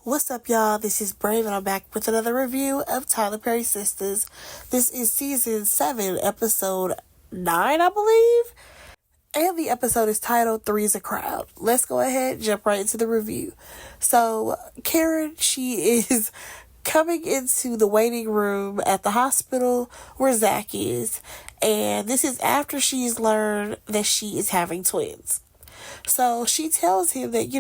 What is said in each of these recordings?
What's up, y'all? This is Brave, and I'm back with another review of Tyler Perry Sistas. This is season 7, episode 9, I believe. And the episode is titled Three's a Crowd. Let's go ahead and jump right into the review. So, Karen, she is coming into the waiting room at the hospital where Zach is. And this is after she's learned that she is having twins. So she tells him that,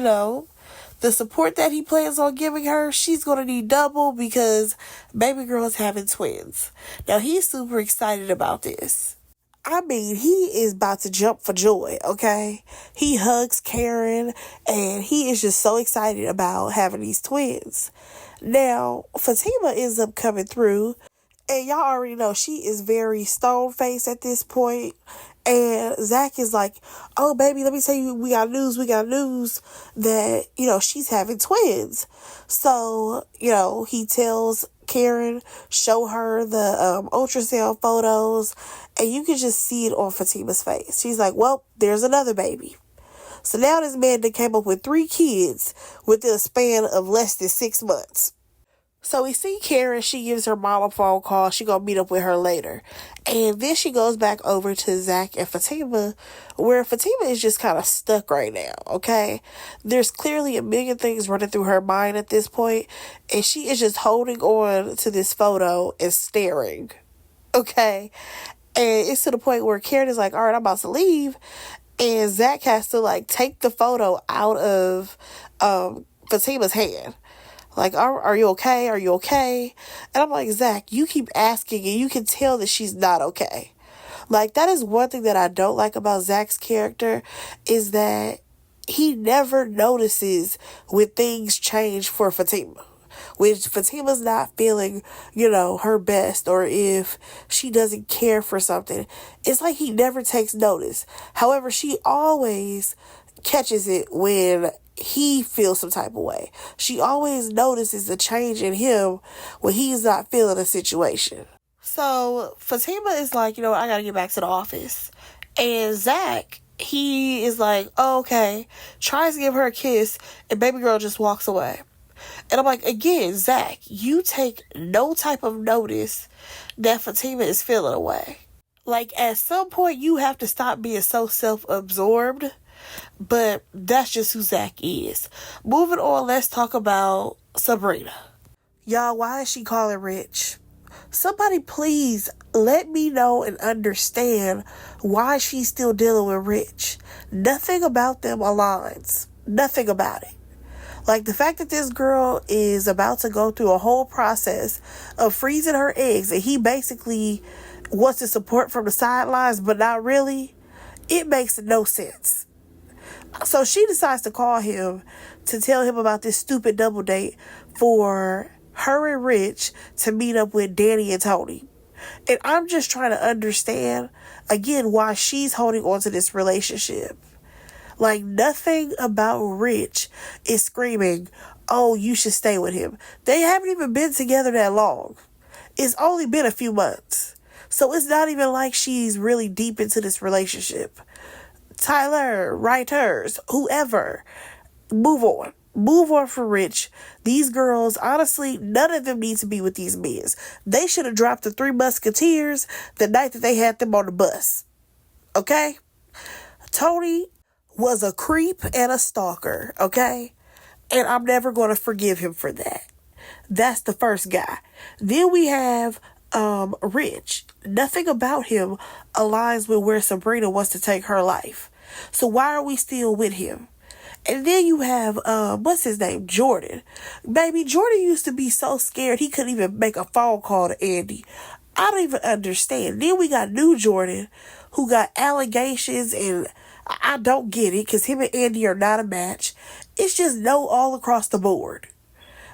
the support that he plans on giving her, she's going to need double because baby girl is having twins. Now, he's super excited about this. I mean, he is about to jump for joy, okay? He hugs Karen, and he is just so excited about having these twins. Now, Fatima ends up coming through, and y'all already know she is very stone-faced at this point. And Zach is like, oh, baby, let me tell you, we got news that, she's having twins. So, he tells Karen, show her the ultrasound photos, and you can just see it on Fatima's face. She's like, well, there's another baby. So now this man that came up with 3 kids within a span of less than 6 months. So we see Karen, she gives her mom a phone call. She gonna meet up with her later. And then she goes back over to Zach and Fatima, where Fatima is just kind of stuck right now, okay? There's clearly a million things running through her mind at this point, and she is just holding on to this photo and staring, okay? And it's to the point where Karen is like, all right, I'm about to leave. And Zach has to, take the photo out of Fatima's hand. Like, are you okay? Are you okay? And I'm like, Zach, you keep asking and you can tell that she's not okay. Like, that is one thing that I don't like about Zach's character is that he never notices when things change for Fatima. When Fatima's not feeling, her best, or if she doesn't care for something, it's like he never takes notice. However, she always catches it when he feels some type of way. She always notices a change in him when he's not feeling a situation. So Fatima is like, I gotta get back to the office. And Zach, he is like, oh, okay. Tries to give her a kiss, and baby girl just walks away. And I'm like, again, Zach, you take no type of notice that Fatima is feeling away. Like, at some point, you have to stop being so self-absorbed. But that's just who Zach is. Moving on, let's talk about Sabrina. Y'all, why is she calling Rich? Somebody please let me know and understand why she's still dealing with Rich. Nothing about them aligns. Nothing about it. Like, the fact that this girl is about to go through a whole process of freezing her eggs and he basically wants to support from the sidelines, but not really, it makes no sense. So she decides to call him to tell him about this stupid double date for her and Rich to meet up with Danny and Tony. And I'm just trying to understand, again, why she's holding on to this relationship. Like, nothing about Rich is screaming, oh, you should stay with him. They haven't even been together that long. It's only been a few months. So it's not even like she's really deep into this relationship. Tyler, writers, whoever, move on. Move on for Rich. These girls, honestly, none of them need to be with these men. They should have dropped the 3 Musketeers the night that they had them on the bus. Okay? Tony was a creep and a stalker, okay? And I'm never going to forgive him for that. That's the first guy. Then we have Rich. Nothing about him aligns with where Sabrina wants to take her life. So why are we still with him? And then you have, what's his name? Jordan. Baby, Jordan used to be so scared he couldn't even make a phone call to Andy. I don't even understand. Then we got new Jordan who got allegations, and I don't get it because him and Andy are not a match. It's just no all across the board.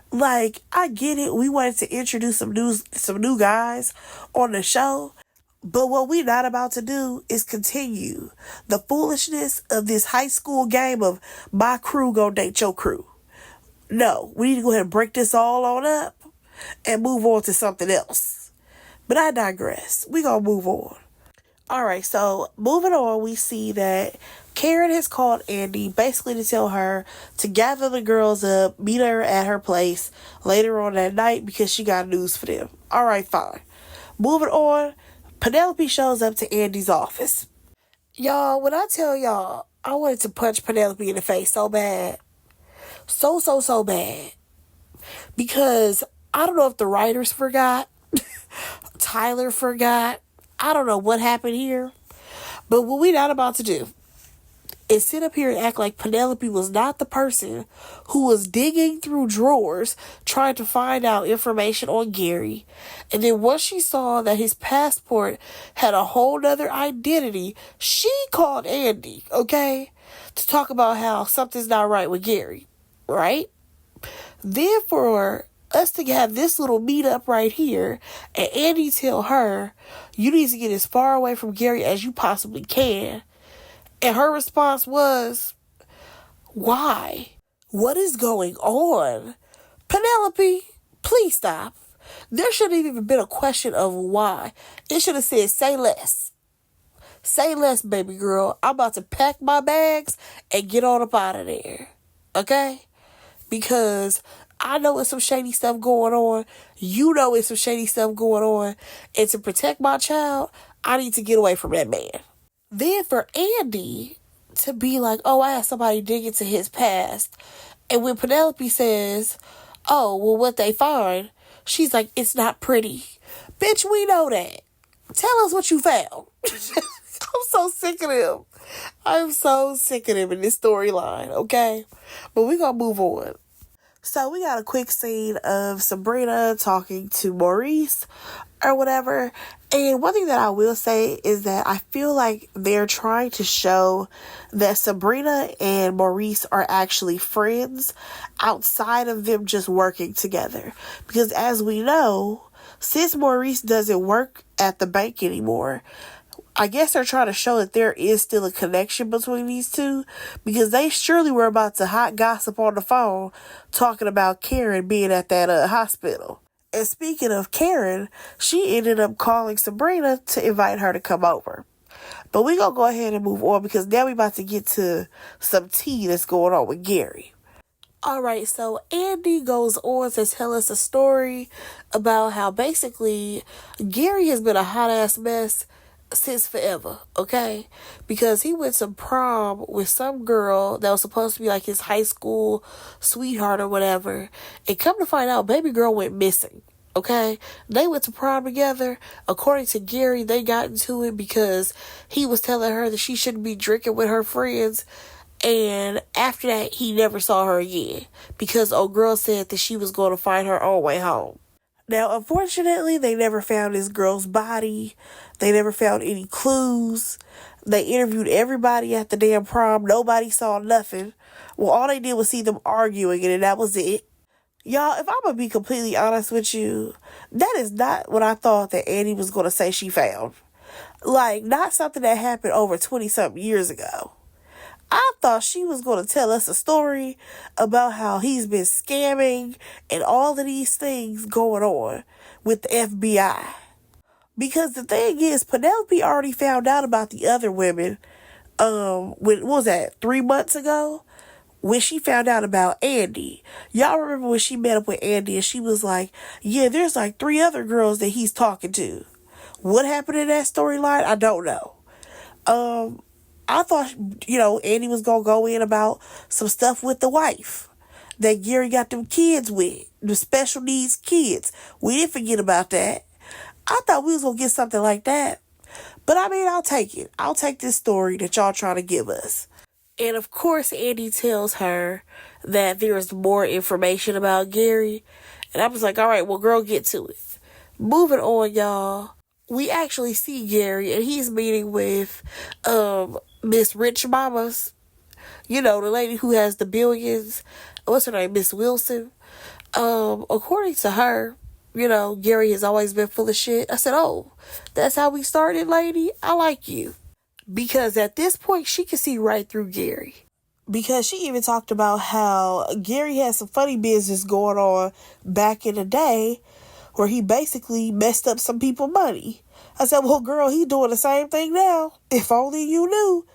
Like, I get it. We wanted to introduce some new guys on the show. But what we're not about to do is continue the foolishness of this high school game of my crew gonna date your crew. No, we need to go ahead and break this all on up and move on to something else. But I digress. We gonna move on. Alright, so moving on, we see that Karen has called Andy basically to tell her to gather the girls up, meet her at her place later on that night because she got news for them. Alright, fine. Moving on, Penelope shows up to Andy's office. Y'all, when I tell y'all, I wanted to punch Penelope in the face so bad. So bad. Because I don't know if the writers forgot. Tyler forgot. I don't know what happened here. But what we not about to do is sit up here and act like Penelope was not the person who was digging through drawers trying to find out information on Gary. And then once she saw that his passport had a whole nother identity, she called Andy, okay, to talk about how something's not right with Gary, right? Then for us to have this little meetup right here and Andy tell her, you need to get as far away from Gary as you possibly can. And her response was, why? What is going on? Penelope, please stop. There shouldn't even been a question of why. It should have said, say less. Say less, baby girl. I'm about to pack my bags and get on up out of there. Okay? Because I know it's some shady stuff going on. You know it's some shady stuff going on. And to protect my child, I need to get away from that man. Then for Andy to be like, oh, I had somebody dig into his past. And when Penelope says, oh, well, what they find, she's like, it's not pretty. Bitch, we know that. Tell us what you found. I'm so sick of him. I'm so sick of him in this storyline, okay? But we're going to move on. So we got a quick scene of Sabrina talking to Maurice or whatever. And one thing that I will say is that I feel like they're trying to show that Sabrina and Maurice are actually friends outside of them just working together. Because as we know, since Maurice doesn't work at the bank anymore, I guess they're trying to show that there is still a connection between these two, because they surely were about to hot gossip on the phone talking about Karen being at that hospital. And speaking of Karen, she ended up calling Sabrina to invite her to come over. But we're going to go ahead and move on because now we're about to get to some tea that's going on with Gary. Alright, so Andy goes on to tell us a story about how basically Gary has been a hot ass mess since forever, okay? Because he went to prom with some girl that was supposed to be like his high school sweetheart or whatever, and come to find out, baby girl went missing, okay? They went to prom together. According to Gary, they got into it because he was telling her that she shouldn't be drinking with her friends, and after that, he never saw her again because old girl said that she was going to find her own way home. Now, unfortunately, they never found this girl's body. They never found any clues. They interviewed everybody at the damn prom. Nobody saw nothing. Well, all they did was see them arguing, and that was it. Y'all, if I'm going to be completely honest with you, that is not what I thought that Annie was going to say she found. Like, not something that happened over 20-something years ago. I thought she was going to tell us a story about how he's been scamming and all of these things going on with the FBI. Because the thing is, Penelope already found out about the other women, what was that, 3 months ago? When she found out about Andy. Y'all remember when she met up with Andy and she was like, yeah, there's like 3 other girls that he's talking to. What happened in that storyline? I don't know. I thought, Andy was going to go in about some stuff with the wife that Gary got them kids with, the special needs kids. We didn't forget about that. I thought we was going to get something like that. But I mean, I'll take it. I'll take this story that y'all trying to give us. And of course, Andy tells her that there is more information about Gary. And I was like, all right, well, girl, get to it. Moving on, y'all. We actually see Gary and he's meeting with Miss Rich Mamas. The lady who has the billions. What's her name? Miss Wilson. According to her, Gary has always been full of shit. I said, oh, that's how we started, lady? I like you. Because at this point, she could see right through Gary. Because she even talked about how Gary had some funny business going on back in the day where he basically messed up some people's money. I said, well, girl, he's doing the same thing now. If only you knew.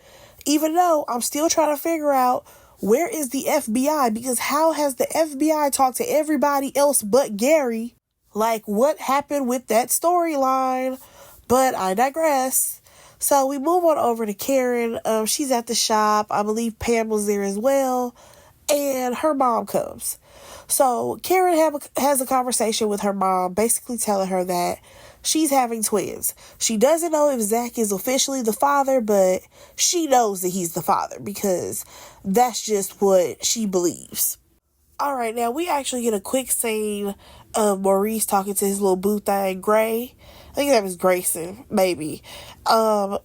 Even though I'm still trying to figure out where is the FBI, because how has the FBI talked to everybody else but Gary? Like, what happened with that storyline? But I digress. So we move on over to Karen. She's at the shop. I believe Pam was there as well. And her mom comes. So Karen has a conversation with her mom, basically telling her that she's having twins. She doesn't know if Zach is officially the father, but she knows that he's the father because that's just what she believes. All right, now we actually get a quick scene of Maurice talking to his little boo thing, Gray. I think that was Grayson, maybe. It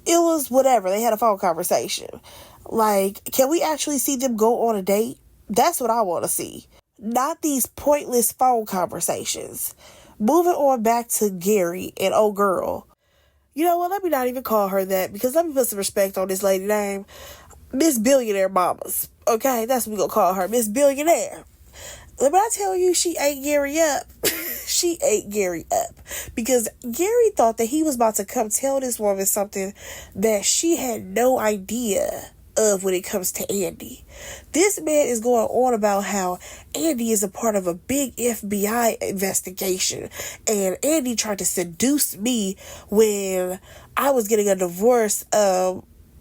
was whatever. They had a phone conversation. Like, can we actually see them go on a date? That's what I want to see. Not these pointless phone conversations. Moving on back to Gary and old girl. You know what? Let me not even call her that, because let me put some respect on this lady name. Miss Billionaire Mamas. Okay, that's what we gonna call her. Miss Billionaire. Let me tell you, she ate Gary up. She ate Gary up. Because Gary thought that he was about to come tell this woman something that she had no idea of when it comes to Andy. This man is going on about how Andy is a part of a big FBI investigation, and Andy tried to seduce me when I was getting a divorce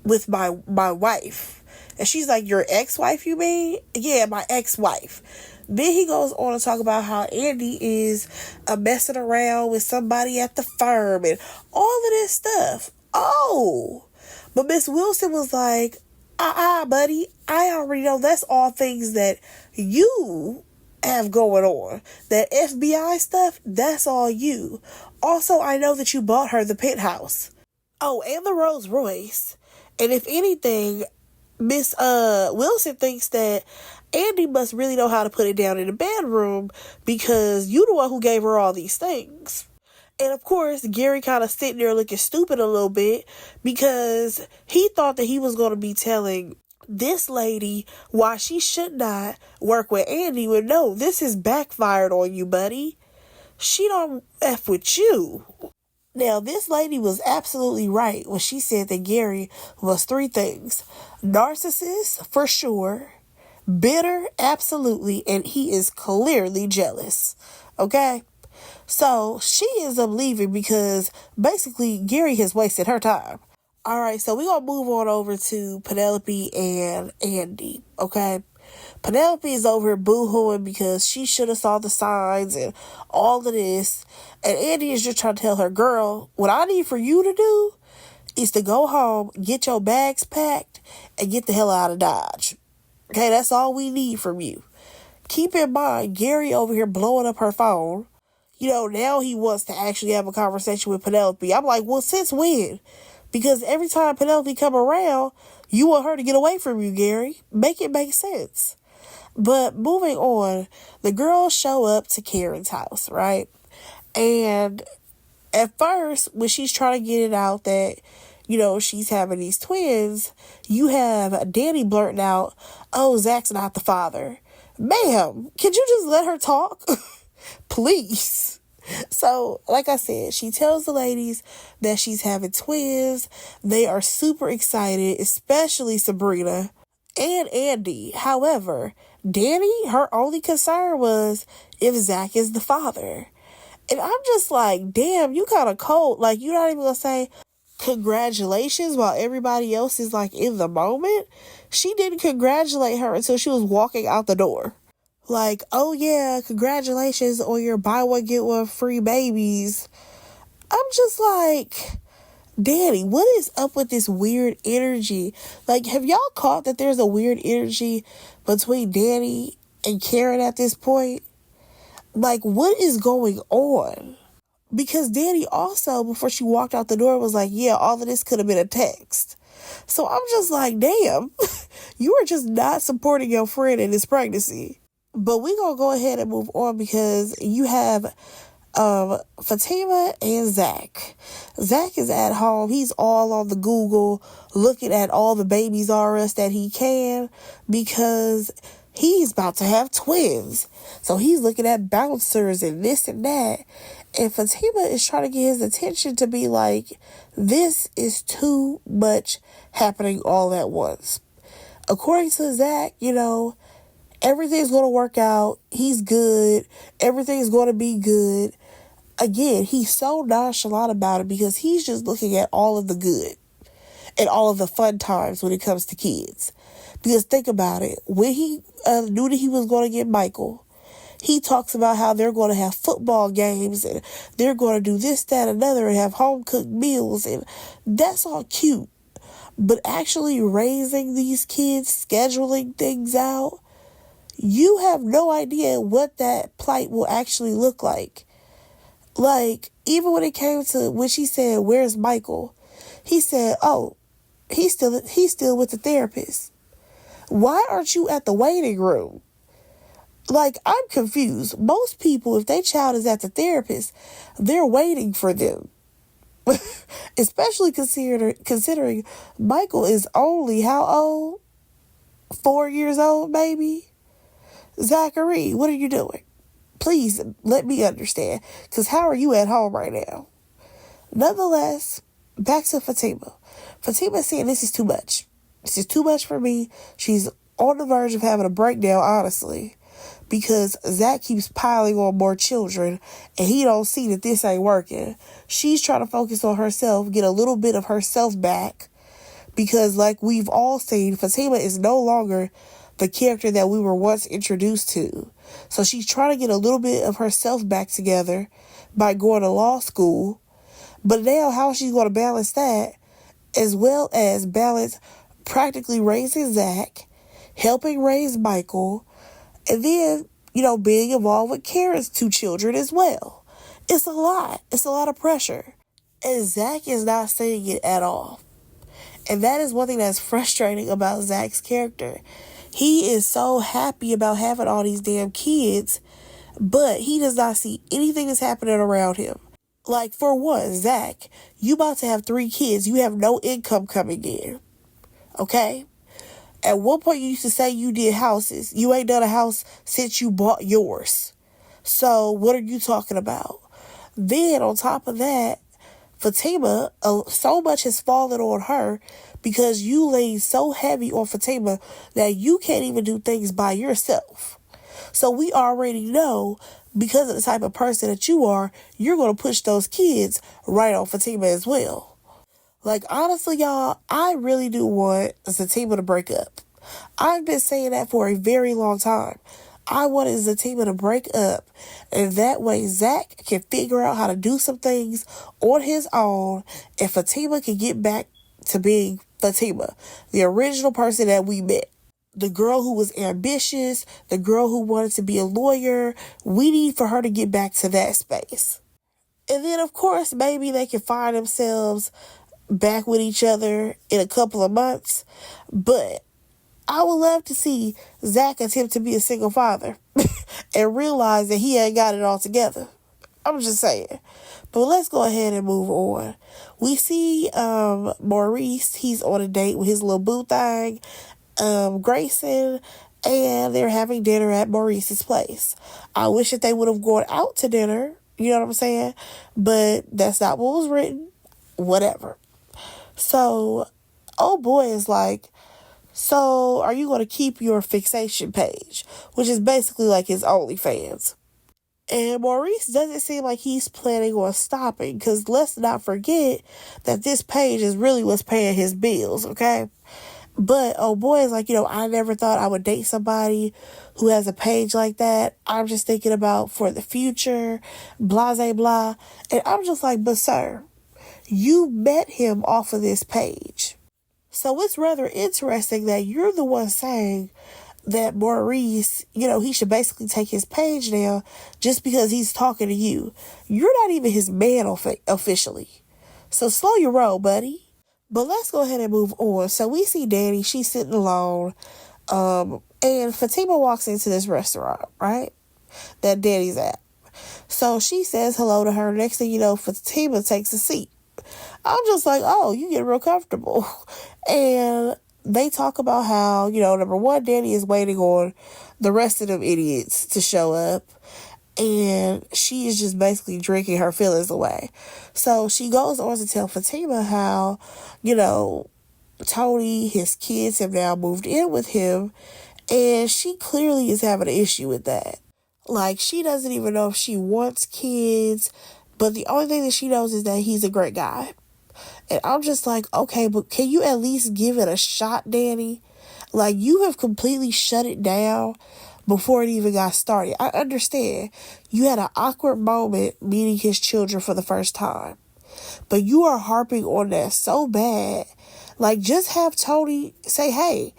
with my wife. And she's like, your ex-wife, you mean? Yeah, my ex-wife. Then he goes on to talk about how Andy is messing around with somebody at the firm and all of this stuff. Oh, but Miss Wilson was like, buddy, I already know that's all things that you have going on. That FBI stuff, that's all you. Also, I know that you bought her the penthouse. Oh, and the Rolls Royce. And if anything, Miss Wilson thinks that Andy must really know how to put it down in the bedroom because you the one who gave her all these things. And of course, Gary kind of sitting there looking stupid a little bit because he thought that he was going to be telling this lady why she should not work with Andy. Well, no, this is backfired on you, buddy. She don't F with you. Now, this lady was absolutely right when she said that Gary was three things. Narcissist, for sure. Bitter, absolutely. And he is clearly jealous. Okay? So, she ends up leaving because basically Gary has wasted her time. Alright, so we're going to move on over to Penelope and Andy. Okay? Penelope is over here boo-hooing because she should have saw the signs and all of this. And Andy is just trying to tell her, girl, what I need for you to do is to go home, get your bags packed, and get the hell out of Dodge. Okay, that's all we need from you. Keep in mind, Gary over here blowing up her phone. You know, now he wants to actually have a conversation with Penelope. I'm like, well, since when? Because every time Penelope come around, you want her to get away from you, Gary. Make it make sense. But moving on, the girls show up to Karen's house, right? And at first, when she's trying to get it out that, you know, she's having these twins, you have Danny blurting out, oh, Zach's not the father. Ma'am, could you just let her talk? Please. So, like I said, she tells the ladies that she's having twins. They are super excited, especially Sabrina and Andy. However, Danny, her only concern was if Zach is the father. And I'm just like, damn, you kind of cold. Like, you're not even going to say congratulations while everybody else is like in the moment. She didn't congratulate her until she was walking out the door. Like, oh yeah, congratulations on your buy one, get one free babies. I'm just like, Danny, what is up with this weird energy? Like, have y'all caught that there's a weird energy between Danny and Karen at this point? Like, what is going on? Because Danny also, before she walked out the door, was like, yeah, all of this could have been a text. So I'm just like, damn, you are just not supporting your friend in this pregnancy. But we're going to go ahead and move on because you have Fatima and Zach. Zach is at home. He's all on the Google looking at all the babies R Us that he can because he's about to have twins. So he's looking at bouncers and this and that. And Fatima is trying to get his attention to be like, this is too much happening all at once. According to Zach, everything's going to work out. He's good. Everything's going to be good. Again, he's so nonchalant about it because he's just looking at all of the good and all of the fun times when it comes to kids. Because think about it. When he knew that he was going to get Michael, he talks about how they're going to have football games and they're going to do this, that, another and have home-cooked meals. And that's all cute. But actually raising these kids, scheduling things out, you have no idea what that plight will actually look like. Like, even when it came to when she said, "Where's Michael?" He said, "Oh, he's still with the therapist." Why aren't you at the waiting room? Like, I'm confused. Most people, if their child is at the therapist, they're waiting for them. Especially considering Michael is only how old? 4 years old, maybe? Zachary, what are you doing? Please let me understand. Because how are you at home right now? Nonetheless, back to Fatima. Fatima's saying this is too much. This is too much for me. She's on the verge of having a breakdown, honestly. Because Zach keeps piling on more children and he don't see that this ain't working. She's trying to focus on herself, get a little bit of herself back. Because like we've all seen, Fatima is no longer the character that we were once introduced to. So she's trying to get a little bit of herself back together by going to law school. But now how she's going to balance that as well as balance practically raising Zach, helping raise Michael, and then, being involved with Karen's 2 children as well. It's a lot. It's a lot of pressure. And Zach is not seeing it at all. And that is one thing that's frustrating about Zach's character. He is so happy about having all these damn kids, but he does not see anything that's happening around him. Like, for one, Zach, you about to have 3 kids. You have no income coming in. Okay? At one point, you used to say you did houses. You ain't done a house since you bought yours. So, what are you talking about? Then, on top of that, Fatima, so much has fallen on her because you laid so heavy on Fatima that you can't even do things by yourself. So, we already know, because of the type of person that you are, you're going to push those kids right on Fatima as well. Like, honestly, y'all, I really do want Fatima to break up. I've been saying that for a very long time. I wanted Fatima to break up, and that way Zach can figure out how to do some things on his own, and Fatima can get back to being Fatima, the original person that we met. The girl who was ambitious, the girl who wanted to be a lawyer. We need for her to get back to that space. And then, of course, maybe they can find themselves back with each other in a couple of months. But I would love to see Zach attempt to be a single father and realize that he ain't got it all together. I'm just saying. But let's go ahead and move on. We see Maurice. He's on a date with his little boo thing, Grayson, and they're having dinner at Maurice's place. I wish that they would have gone out to dinner. You know what I'm saying? But that's not what was written. Whatever. So, oh boy is like, so are you going to keep your fixation page? Which is basically like his OnlyFans. And Maurice doesn't seem like he's planning on stopping, because let's not forget that this page is really what's paying his bills, okay? But oh boy is like, I never thought I would date somebody who has a page like that. I'm just thinking about for the future, blah, blah, blah. And I'm just like, but sir, you met him off of this page. So it's rather interesting that you're the one saying that Maurice, he should basically take his page down just because he's talking to you. You're not even his man officially. So slow your roll, buddy. But let's go ahead and move on. So we see Danny. She's sitting alone. And Fatima walks into this restaurant, right? That Danny's at. So she says hello to her. Next thing you know, Fatima takes a seat. I'm just like, oh, you get real comfortable. And they talk about how, number one, Danny is waiting on the rest of them idiots to show up. And she is just basically drinking her feelings away. So she goes on to tell Fatima how, Tony, his kids have now moved in with him. And she clearly is having an issue with that. Like, she doesn't even know if she wants kids. But the only thing that she knows is that he's a great guy. And I'm just like, okay, but can you at least give it a shot, Danny? Like, you have completely shut it down before it even got started. I understand you had an awkward moment meeting his children for the first time, but you are harping on that so bad. Like, just have Tony say, hey,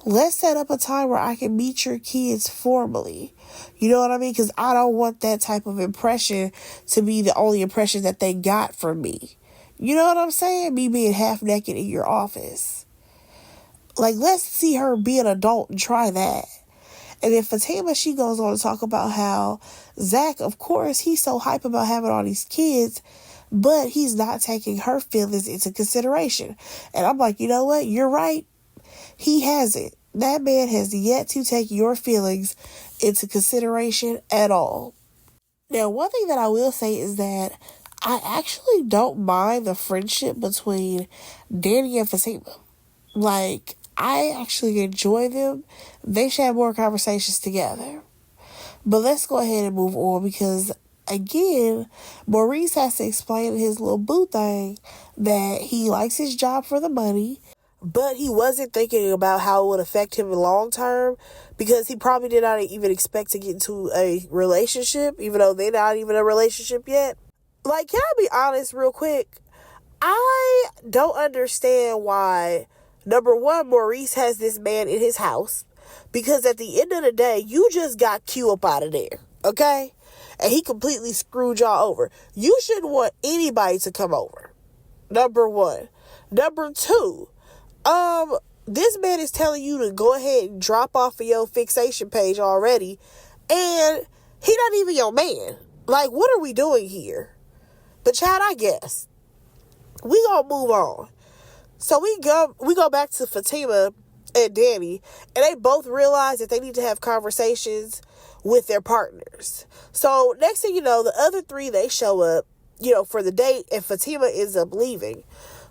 let's set up a time where I can meet your kids formally. You know what I mean? Because I don't want that type of impression to be the only impression that they got from me. You know what I'm saying? Me being half naked in your office. Like, let's see her be an adult and try that. And then Fatima, she goes on to talk about how Zach, of course, he's so hype about having all these kids, but he's not taking her feelings into consideration. And I'm like, you know what? You're right. He hasn't. That man has yet to take your feelings into consideration at all. Now, one thing that I will say is that I actually don't mind the friendship between Danny and Fatima. Like, I actually enjoy them. They should have more conversations together. But let's go ahead and move on because, again, Maurice has to explain in his little boo thing that he likes his job for the money, but he wasn't thinking about how it would affect him long term because he probably did not even expect to get into a relationship, even though they're not even a relationship yet. Like, can I be honest real quick? I don't understand why, number one, Maurice has this man in his house. Because at the end of the day, you just got Q up out of there. Okay? And he completely screwed y'all over. You shouldn't want anybody to come over. Number one. Number two, this man is telling you to go ahead and drop off of your fixation page already. And he not even your man. Like, what are we doing here? But child, I guess we gonna move on. So we go back to Fatima and Danny, and they both realize that they need to have conversations with their partners. So next thing you know, the other three, they show up, for the date, and Fatima ends up leaving.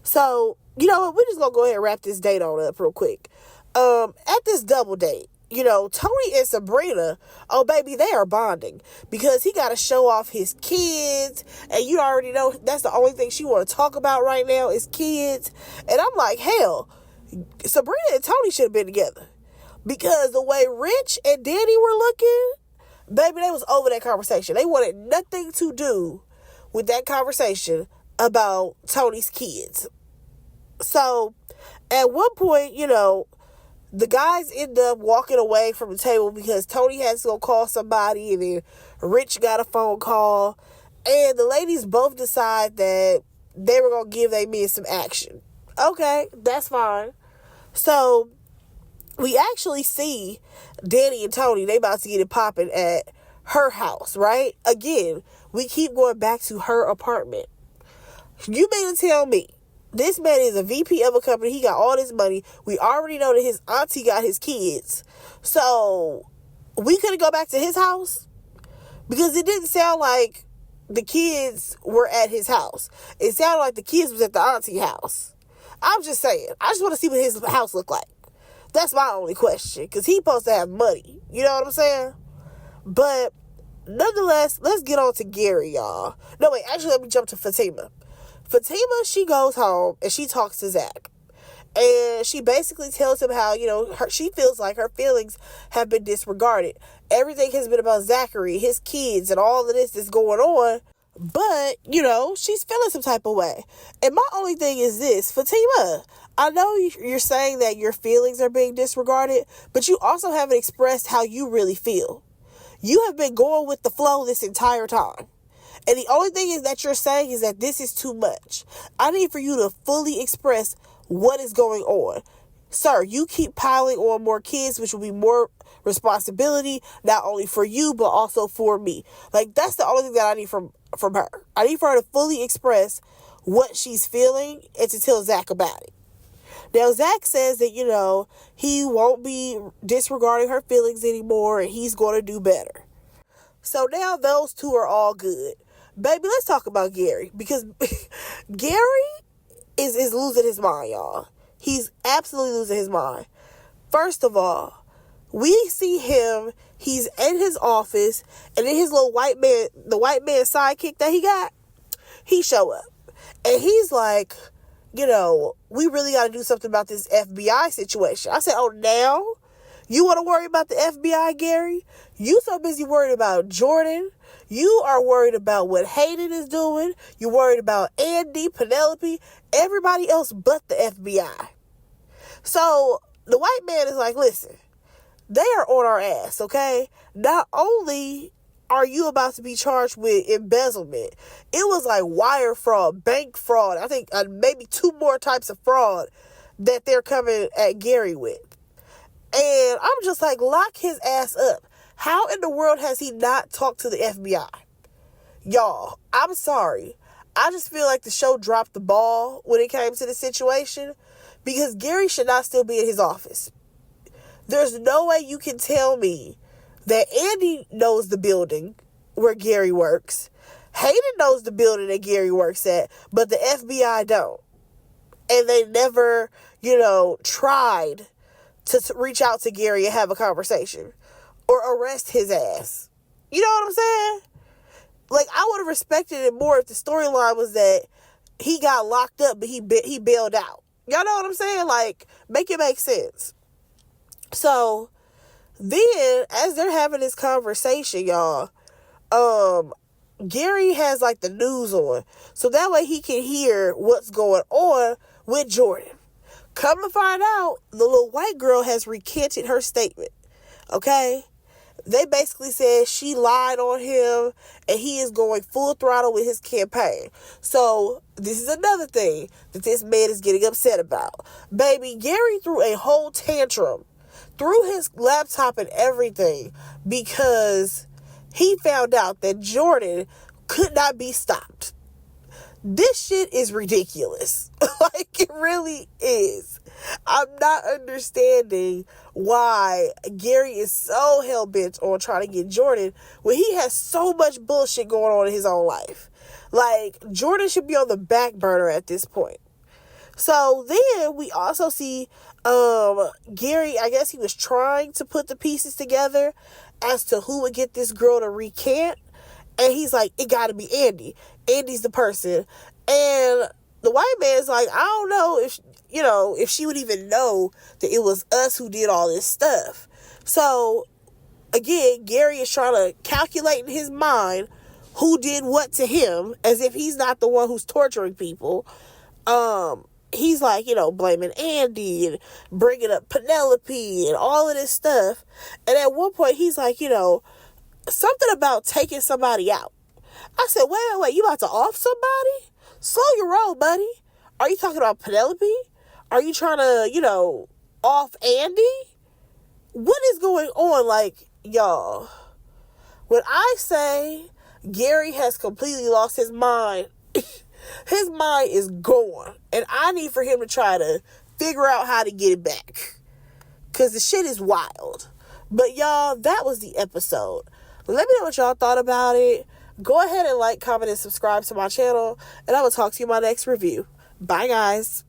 So, you know what, we're just gonna go ahead and wrap this date on up real quick. At this double date, Tony and Sabrina, oh baby, they are bonding because he got to show off his kids, and you already know that's the only thing she want to talk about right now is kids. And I'm like, hell, Sabrina and Tony should have been together because the way Rich and Danny were looking, baby, they was over that conversation. They wanted nothing to do with that conversation about Tony's kids. So at one point, the guys end up walking away from the table because Tony has to go call somebody, and then Rich got a phone call, and the ladies both decide that they were going to give their men some action. Okay, that's fine. So we actually see Danny and Tony, they about to get it popping at her house, right? Again, we keep going back to her apartment. You mean to tell me this man is a VP of a company. He got all this money. We already know that his auntie got his kids. So we couldn't go back to his house? Because it didn't sound like the kids were at his house. It sounded like the kids was at the auntie house. I'm just saying. I just want to see what his house looked like. That's my only question. Because he's supposed to have money. You know what I'm saying? But nonetheless, let's get on to Gary, y'all. No, wait. Actually, let me jump to Fatima. Fatima, she goes home and she talks to Zach. And she basically tells him how, she feels like her feelings have been disregarded. Everything has been about Zachary, his kids, and all of this that's going on. But, she's feeling some type of way. And my only thing is this, Fatima, I know you're saying that your feelings are being disregarded, but you also haven't expressed how you really feel. You have been going with the flow this entire time. And the only thing is that you're saying is that this is too much. I need for you to fully express what is going on. Sir, you keep piling on more kids, which will be more responsibility, not only for you, but also for me. Like, that's the only thing that I need from her. I need for her to fully express what she's feeling and to tell Zach about it. Now, Zach says that, he won't be disregarding her feelings anymore and he's going to do better. So now those two are all good. Baby, let's talk about Gary, because Gary is losing his mind, y'all. He's absolutely losing his mind. First of all, we see him, he's in his office, and then his little white man, the white man sidekick that he got, he show up. And he's like, we really got to do something about this FBI situation. I said, oh, now? You want to worry about the FBI, Gary? You so busy worried about Jordan. You are worried about what Hayden is doing. You're worried about Andy, Penelope, everybody else but the FBI. So the white man is like, listen, they are on our ass, okay? Not only are you about to be charged with embezzlement, it was like wire fraud, bank fraud. I think maybe 2 more types of fraud that they're coming at Gary with. And I'm just like, lock his ass up. How in the world has he not talked to the FBI? Y'all, I'm sorry. I just feel like the show dropped the ball when it came to the situation, because Gary should not still be in his office. There's no way you can tell me that Andy knows the building where Gary works. Hayden knows the building that Gary works at, but the FBI don't. And they never, tried to reach out to Gary and have a conversation or arrest his ass. You know what I'm saying? Like, I would have respected it more if the storyline was that he got locked up, but he bailed out. Y'all know what I'm saying? Like, make it make sense. So then, as they're having this conversation, y'all, Gary has like the news on, so that way he can hear what's going on with Jordan. Come to find out, the little white girl has recanted her statement. Okay? They basically said she lied on him and he is going full throttle with his campaign. So this is another thing that this man is getting upset about. Baby, Gary threw a whole tantrum, threw his laptop and everything, because he found out that Jordan could not be stopped. This shit is ridiculous. Like, it really is. I'm not understanding why Gary is so hell-bent on trying to get Jordan when he has so much bullshit going on in his own life. Like, Jordan should be on the back burner at this point. So then we also see Gary, I guess he was trying to put the pieces together as to who would get this girl to recant. And he's like, it got to be Andy. Andy's the person. And the white man's like, I don't know if she would even know that it was us who did all this stuff. So, again, Gary is trying to calculate in his mind who did what to him, as if he's not the one who's torturing people. He's like, blaming Andy and bringing up Penelope and all of this stuff. And at one point, he's like, something about taking somebody out. I said, wait, you about to off somebody? Slow your roll, buddy. Are you talking about Penelope? Are you trying to, off Andy? What is going on? Like, y'all, when I say Gary has completely lost his mind, his mind is gone. And I need for him to try to figure out how to get it back, because the shit is wild. But y'all, that was the episode. Let me know what y'all thought about it. Go ahead and like, comment, and subscribe to my channel. And I will talk to you in my next review. Bye, guys.